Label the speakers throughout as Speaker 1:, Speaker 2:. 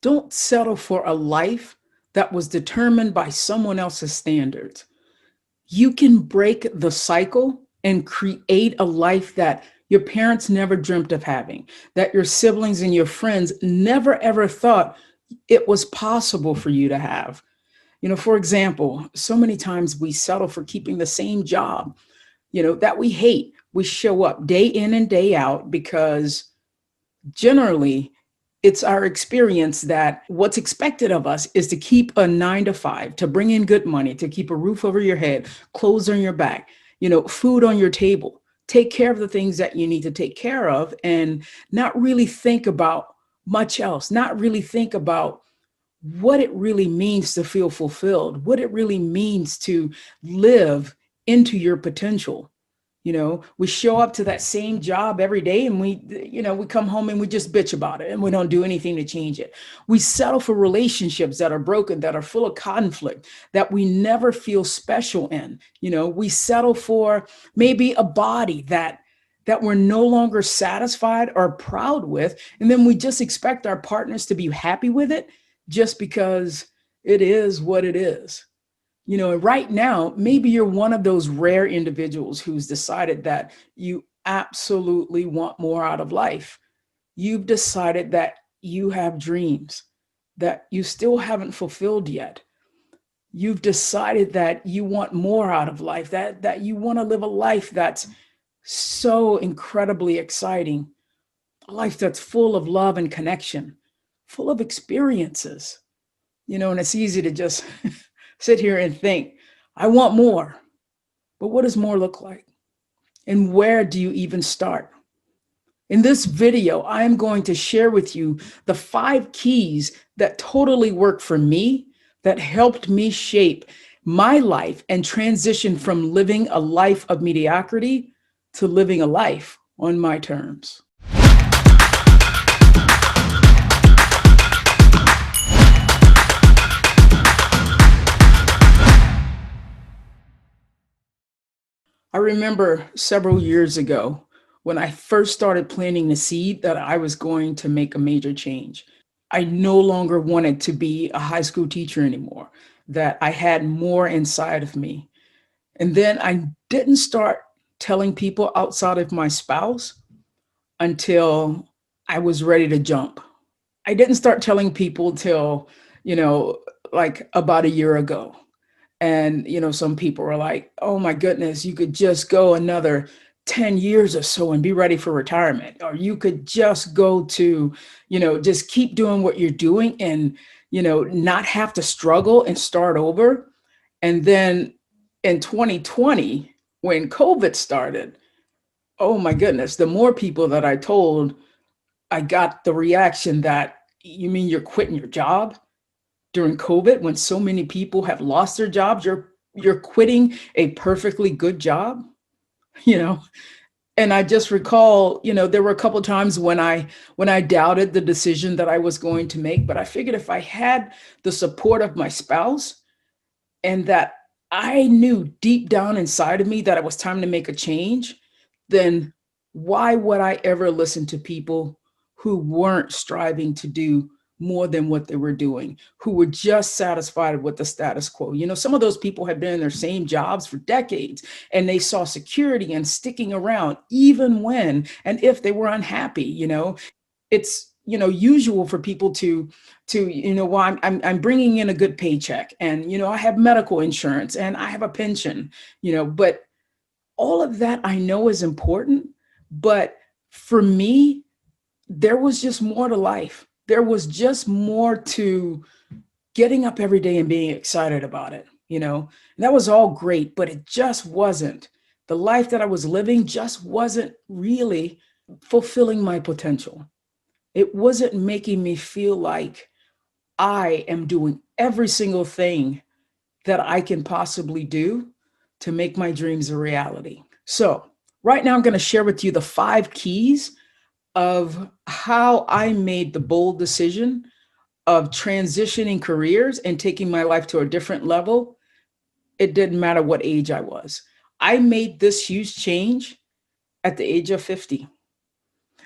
Speaker 1: Don't settle for a life that was determined by someone else's standards. You can break the cycle and create a life that your parents never dreamt of having, that your siblings and your friends never ever thought it was possible for you to have. For example, so many times we settle for keeping the same job, that we hate. We show up day in and day out because generally it's our experience that what's expected of us is to keep a 9 to 5, to bring in good money, to keep a roof over your head, clothes on your back, food on your table, take care of the things that you need to take care of, and not really think about much else, not really think about what it really means to feel fulfilled, what it really means to live into your potential. We show up to that same job every day, and we come home and we just bitch about it and we don't do anything to change it. We settle for relationships that are broken, that are full of conflict, that we never feel special in. We settle for maybe a body that we're no longer satisfied or proud with, and then we just expect our partners to be happy with it just because it is what it is. Right now, maybe you're one of those rare individuals who's decided that you absolutely want more out of life. You've decided that you have dreams that you still haven't fulfilled yet. You've decided that you want more out of life, that you want to live a life that's so incredibly exciting, a life that's full of love and connection, full of experiences. And it's easy to just sit here and think, I want more. But what does more look like? And where do you even start? In this video, I am going to share with you the 5 keys that totally work for me, that helped me shape my life and transition from living a life of mediocrity to living a life on my terms. I remember several years ago when I first started planting the seed that I was going to make a major change. I no longer wanted to be a high school teacher anymore, that I had more inside of me. And then I didn't start telling people outside of my spouse until I was ready to jump. I didn't start telling people till, like about a year ago. And, some people were like, oh my goodness, you could just go another 10 years or so and be ready for retirement. Or you could just go to, just keep doing what you're doing and, not have to struggle and start over. And then in 2020, when COVID started, oh my goodness, the more people that I told, I got the reaction that, you mean you're quitting your job during COVID when so many people have lost their jobs? You're quitting a perfectly good job, you know? And I just recall, there were a couple of times when I doubted the decision that I was going to make, but I figured if I had the support of my spouse and that I knew deep down inside of me that it was time to make a change, then why would I ever listen to people who weren't striving to do more than what they were doing, who were just satisfied with the status quo? Some of those people have been in their same jobs for decades, and they saw security and sticking around even when and if they were unhappy. It's usual for people to well, I'm bringing in a good paycheck, and I have medical insurance and I have a pension, but all of that I know is important. But for me, there was just more to life. There was just more to getting up every day and being excited about it. And that was all great, but it just wasn't the life that I was living, just wasn't really fulfilling my potential. It wasn't making me feel like I am doing every single thing that I can possibly do to make my dreams a reality. So, right now, I'm going to share with you the 5 keys of how I made the bold decision of transitioning careers and taking my life to a different level. It didn't matter what age I was. I made this huge change at the age of 50.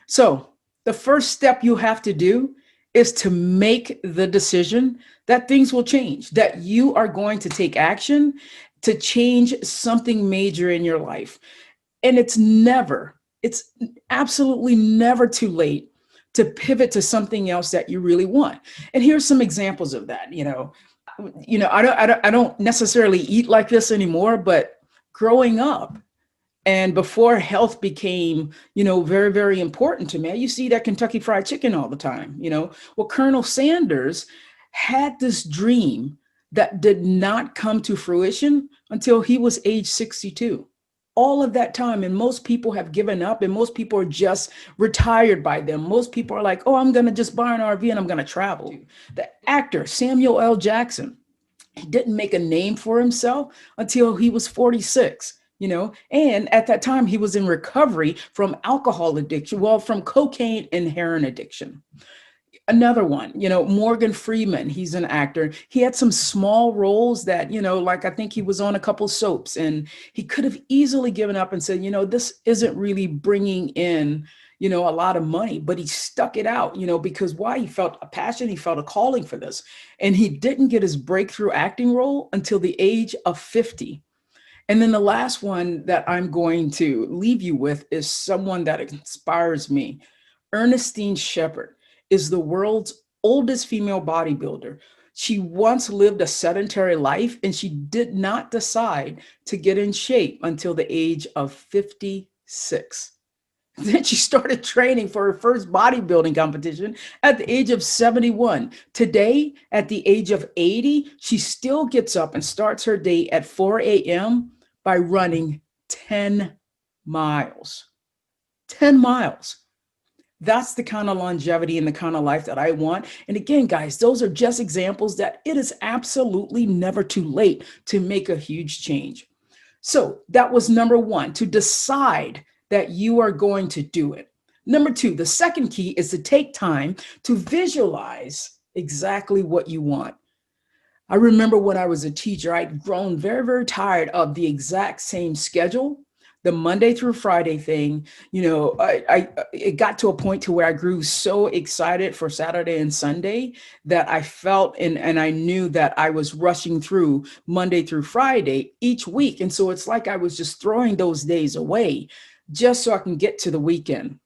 Speaker 1: So, the first step you have to do is to make the decision that things will change, that you are going to take action to change something major in your life. And it's absolutely never too late to pivot to something else that you really want. And here's some examples of that. I don't necessarily eat like this anymore, but growing up, and before health became, very, very important to me, I used to eat that Kentucky Fried Chicken all the time. Well, Colonel Sanders had this dream that did not come to fruition until he was age 62. All of that time, and most people have given up, and most people are just retired by them. Most people are like, oh, I'm going to just buy an RV and I'm going to travel. The actor Samuel L. Jackson, he didn't make a name for himself until he was 46. And at that time he was in recovery from alcohol addiction, well, from cocaine and heroin addiction. Another one, Morgan Freeman, he's an actor. He had some small roles that, like I think he was on a couple soaps, and he could have easily given up and said, this isn't really bringing in, a lot of money, but he stuck it out, because why? He felt a passion, he felt a calling for this. And he didn't get his breakthrough acting role until the age of 50. And then the last one that I'm going to leave you with is someone that inspires me. Ernestine Shepherd is the world's oldest female bodybuilder. She once lived a sedentary life, and she did not decide to get in shape until the age of 56. Then she started training for her first bodybuilding competition at the age of 71. Today, at the age of 80, she still gets up and starts her day at 4 a.m. by running 10 miles. 10 miles. That's the kind of longevity and the kind of life that I want. And again, guys, those are just examples that it is absolutely never too late to make a huge change. So that was number one, to decide that you are going to do it. Number two, the second key is to take time to visualize exactly what you want. I remember when I was a teacher, I'd grown very, very tired of the exact same schedule, the Monday through Friday thing. It got to a point to where I grew so excited for Saturday and Sunday that I felt and I knew that I was rushing through Monday through Friday each week. And so it's like I was just throwing those days away just so I can get to the weekend.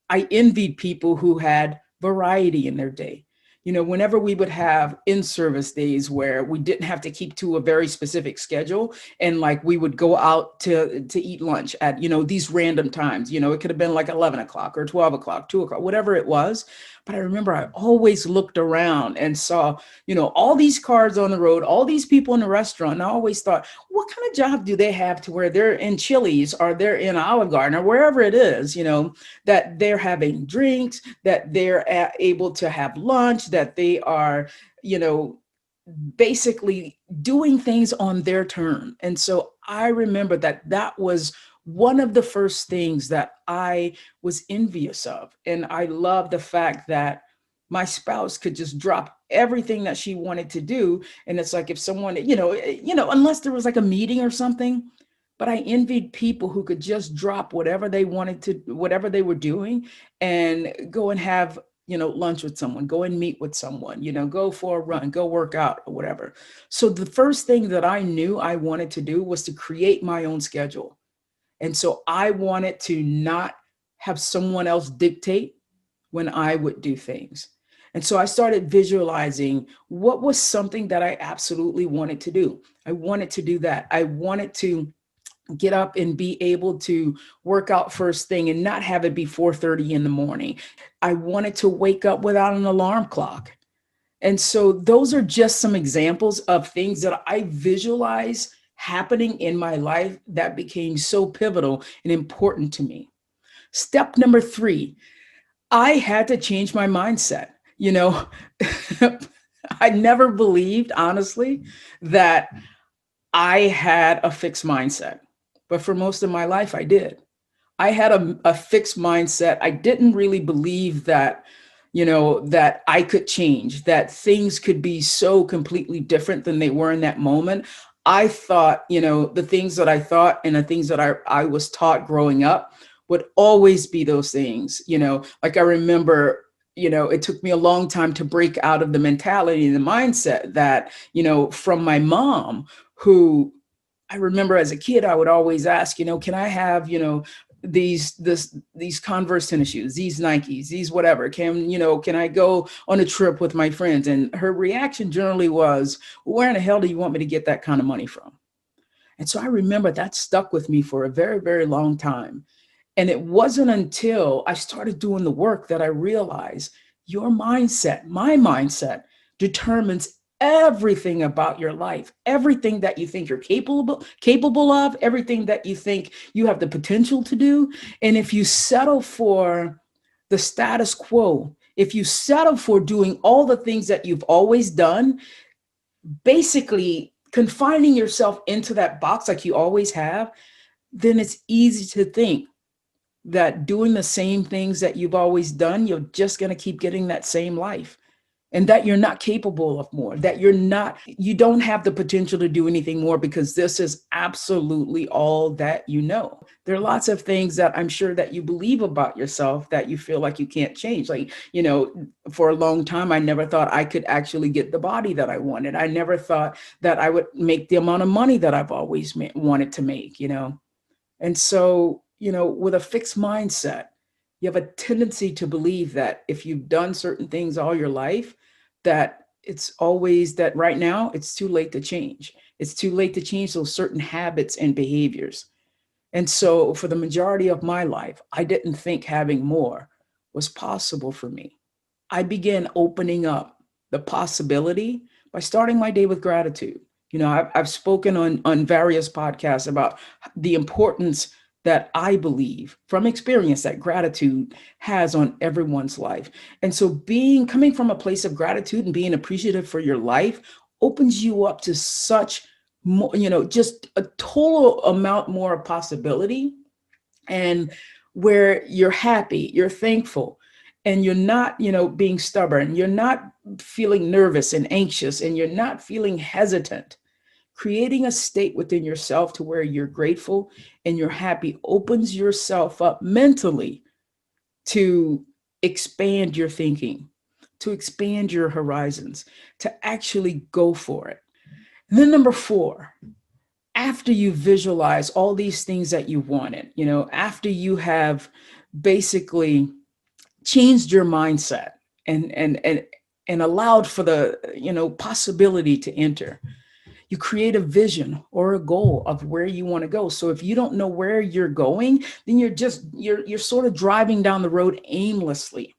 Speaker 1: I envied people who had variety in their day. Whenever we would have in-service days where we didn't have to keep to a very specific schedule, and like we would go out to eat lunch at, these random times, it could have been like 11 o'clock or 12 o'clock, 2 o'clock, whatever it was. But I remember I always looked around and saw, all these cars on the road, all these people in the restaurant. And I always thought, what kind of job do they have to where they're in Chili's or they're in Olive Garden or wherever it is, that they're having drinks, that they're able to have lunch, that they are, basically doing things on their term. And so I remember that was one of the first things that I was envious of. And I love the fact that my spouse could just drop everything that she wanted to do. And it's like if someone, unless there was like a meeting or something, but I envied people who could just drop whatever they wanted to, whatever they were doing, and go and have lunch with someone, go and meet with someone, go for a run, go work out or whatever. So the first thing that I knew I wanted to do was to create my own schedule. And so I wanted to not have someone else dictate when I would do things. And so I started visualizing what was something that I absolutely wanted to do. I wanted to do that. I wanted to get up and be able to work out first thing and not have it be 4:30 in the morning. I wanted to wake up without an alarm clock. And so those are just some examples of things that I visualize happening in my life that became so pivotal and important to me. Step number three, I had to change my mindset. I never believed, honestly, that I had a fixed mindset. But for most of my life, I did. I had a fixed mindset. I didn't really believe that, that I could change, that things could be so completely different than they were in that moment. I thought, the things that I thought and the things that I was taught growing up would always be those things. Like I remember it took me a long time to break out of the mentality and the mindset that, from my mom, who I remember as a kid, I would always ask, can I have, these Converse tennis shoes, these Nikes, these whatever? Can I go on a trip with my friends? And her reaction generally was, where in the hell do you want me to get that kind of money from? And so I remember that stuck with me for a very, very long time. And it wasn't until I started doing the work that I realized your mindset, my mindset, determines everything about your life, everything that you think you're capable of, everything that you think you have the potential to do. And if you settle for the status quo, if you settle for doing all the things that you've always done, basically confining yourself into that box like you always have, then it's easy to think that doing the same things that you've always done, you're just going to keep getting that same life, and that you're not capable of more, that you don't have the potential to do anything more because this is absolutely all that you know. There are lots of things that I'm sure that you believe about yourself that you feel like you can't change. Like, for a long time, I never thought I could actually get the body that I wanted. I never thought that I would make the amount of money that I've always wanted to make. And so, with a fixed mindset, you have a tendency to believe that if you've done certain things all your life, that it's always that right now it's too late to change. It's too late to change those certain habits and behaviors. And so for the majority of my life, I didn't think having more was possible for me. I began opening up the possibility by starting my day with gratitude. I've spoken on various podcasts about the importance that I believe from experience that gratitude has on everyone's life. And so coming from a place of gratitude and being appreciative for your life opens you up to such more, just a total amount more possibility, and where you're happy, you're thankful, and you're not, being stubborn, you're not feeling nervous and anxious, and you're not feeling hesitant. Creating a state within yourself to where you're grateful and you're happy opens yourself up mentally to expand your thinking, to expand your horizons, to actually go for it. And then number 4, after you visualize all these things that you wanted, after you have basically changed your mindset and allowed for the, possibility to enter, you create a vision or a goal of where you want to go. So if you don't know where you're going, then you're sort of driving down the road aimlessly.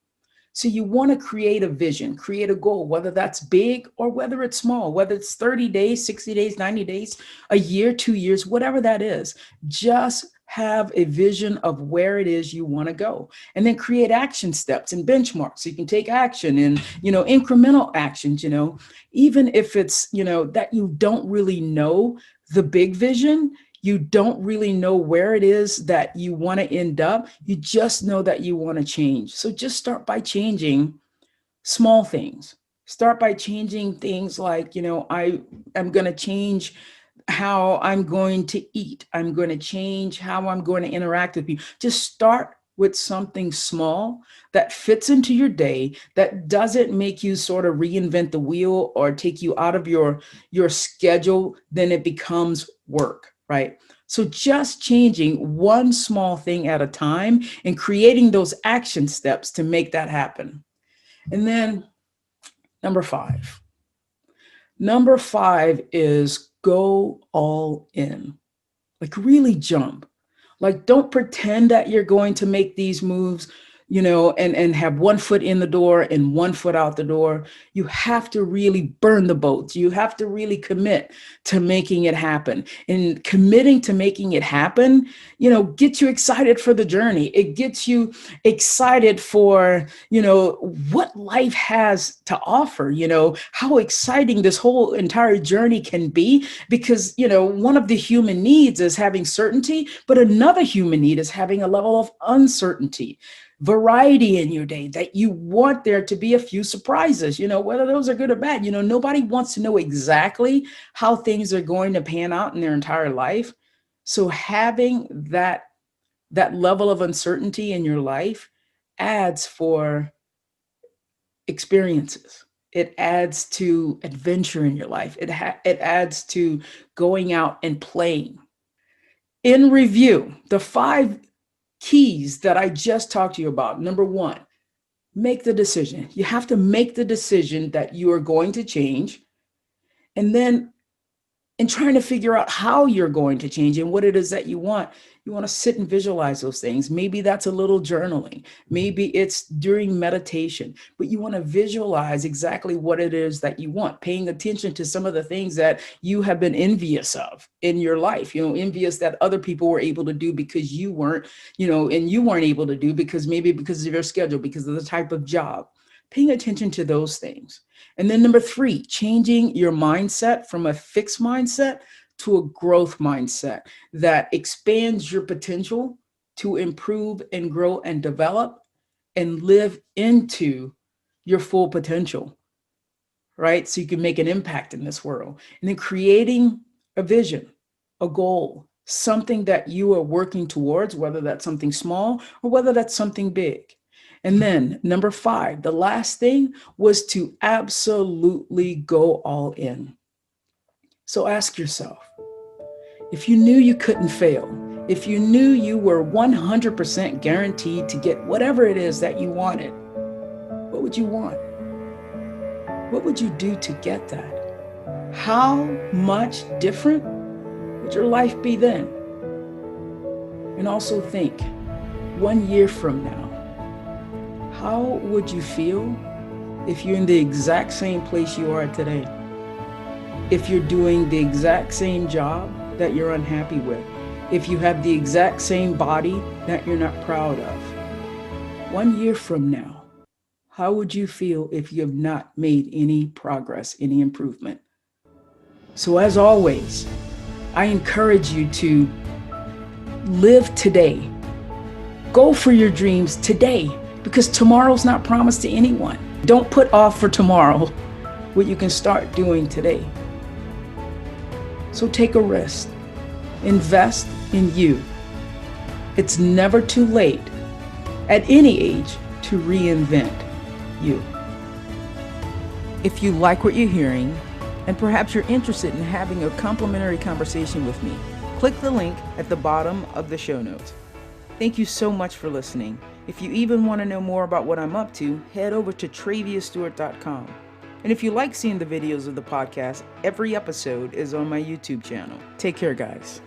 Speaker 1: So you want to create a vision, create a goal, whether that's big or whether it's small, whether it's 30 days, 60 days, 90 days, a year, 2 years, whatever that is. Just have a vision of where it is you want to go, and then create action steps and benchmarks so you can take action and, incremental actions, even if it's, that you don't really know the big vision, you don't really know where it is that you want to end up. You just know that you want to change. So just start by changing small things. Start by changing things like, I am going to change how I'm going to eat. I'm going to change how I'm going to interact with people. Just start with something small that fits into your day, that doesn't make you sort of reinvent the wheel or take you out of your schedule. Then it becomes work, right? So just changing one small thing at a time and creating those action steps to make that happen. And then number 5. Number 5 is go all in. Like really jump. Like don't pretend that you're going to make these moves, and have one foot in the door and one foot out the door. You have to really burn the boats. You have to really commit to making it happen. And committing to making it happen, gets you excited for the journey. It gets you excited for, what life has to offer, how exciting this whole entire journey can be. Because, one of the human needs is having certainty, but another human need is having a level of uncertainty, variety in your day, that you want there to be a few surprises, whether those are good or bad. Nobody wants to know exactly how things are going to pan out in their entire life. So having that level of uncertainty in your life adds for experiences. It adds to adventure in your life. It adds to going out and playing. In review, the 5 keys that I just talked to you about. Number 1, make the decision. You have to make the decision that you are going to change. And then in trying to figure out how you're going to change and what it is that you want to sit and visualize those things. Maybe that's a little journaling. Maybe it's during meditation, but you want to visualize exactly what it is that you want, paying attention to some of the things that you have been envious of in your life, envious that other people were able to do because you weren't, and you weren't able to do because of your schedule, because of the type of job. Paying attention to those things. And then number 3, changing your mindset from a fixed mindset to a growth mindset that expands your potential to improve and grow and develop and live into your full potential, right? So you can make an impact in this world. And then creating a vision, a goal, something that you are working towards, whether that's something small or whether that's something big. And then number 5, the last thing was to absolutely go all in. So ask yourself, if you knew you couldn't fail, if you knew you were 100% guaranteed to get whatever it is that you wanted, what would you want? What would you do to get that? How much different would your life be then? And also think, 1 year from now, how would you feel if you're in the exact same place you are today? If you're doing the exact same job that you're unhappy with? If you have the exact same body that you're not proud of? 1 year from now, how would you feel if you have not made any progress, any improvement? So as always, I encourage you to live today. Go for your dreams today, because tomorrow's not promised to anyone. Don't put off for tomorrow what you can start doing today. So take a risk. Invest in you. It's never too late at any age to reinvent you. If you like what you're hearing, and perhaps you're interested in having a complimentary conversation with me, click the link at the bottom of the show notes. Thank you so much for listening. If you even want to know more about what I'm up to, head over to traviastewart.com. And if you like seeing the videos of the podcast, every episode is on my YouTube channel. Take care, guys.